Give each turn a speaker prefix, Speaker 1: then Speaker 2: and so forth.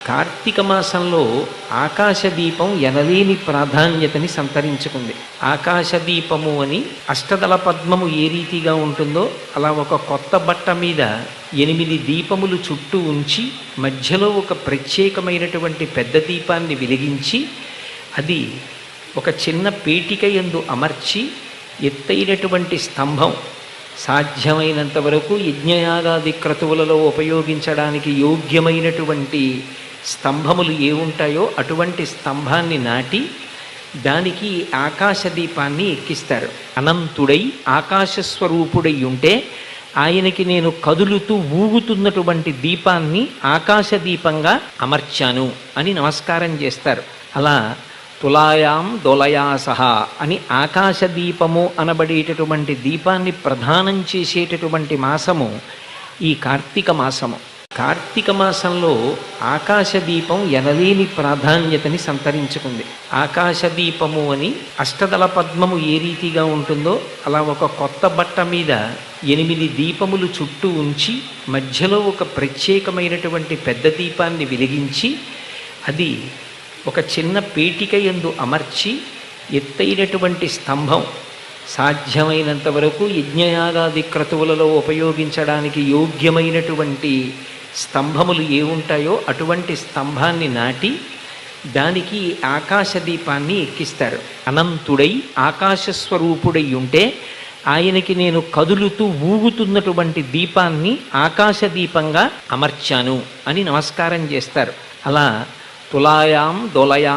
Speaker 1: కార్తీక మాసంలో ఆకాశదీపం ఎనలేని ప్రాధాన్యతని సంతరించుకుంది. ఆకాశదీపము అని అష్టదళ పద్మము ఏ రీతిగా ఉంటుందో అలా ఒక కొత్త బట్ట మీద 8 దీపములు చుట్టూ ఉంచి మధ్యలో ఒక ప్రత్యేకమైనటువంటి పెద్ద దీపాన్ని వెలిగించి అది ఒక చిన్న పేటిక యందు అమర్చి ఎత్తైనటువంటి స్తంభం, సాధ్యమైనంత వరకు యజ్ఞయాగాది క్రతువులలో ఉపయోగించడానికి యోగ్యమైనటువంటి స్తంభములు ఏ ఉంటాయో అటువంటి స్తంభాన్ని నాటి దానికి ఆకాశదీపాన్ని ఎక్కిస్తారు. అనంతుడై ఆకాశస్వరూపుడై ఉంటే ఆయనకి నేను కదులుతూ ఊగుతున్నటువంటి దీపాన్ని ఆకాశదీపంగా అమర్చాను అని నమస్కారం చేస్తారు. అలా తులాయాం దోలయా సహా అని ఆకాశదీపము అనబడేటటువంటి దీపాన్ని ప్రదానం చేసేటటువంటి మాసము ఈ కార్తీక మాసము. కార్తీక మాసంలో ఆకాశదీపం ఎనలేని ప్రాధాన్యతని సంతరించుకుంది. ఆకాశదీపము అని అష్టదళ పద్మము ఏ రీతిగా ఉంటుందో అలా ఒక కొత్త బట్ట మీద 8 దీపములు చుట్టూ ఉంచి మధ్యలో ఒక ప్రత్యేకమైనటువంటి పెద్ద దీపాన్ని వెలిగించి అది ఒక చిన్న పేటిక యందు అమర్చి ఎత్తైనటువంటి స్తంభం, సాధ్యమైనంత వరకు యజ్ఞయాగాది క్రతువులలో ఉపయోగించడానికి యోగ్యమైనటువంటి స్తంభములు ఏ ఉంటాయో అటువంటి స్తంభాన్ని నాటి దానికి ఆకాశదీపాన్ని ఎక్కిస్తారు. అనంతుడై ఆకాశస్వరూపుడై ఉంటే ఆయనకి నేను కదులుతూ ఊగుతున్నటువంటి దీపాన్ని ఆకాశదీపంగా అమర్చాను అని నమస్కారం చేస్తారు. అలా తులాయాం దోలయా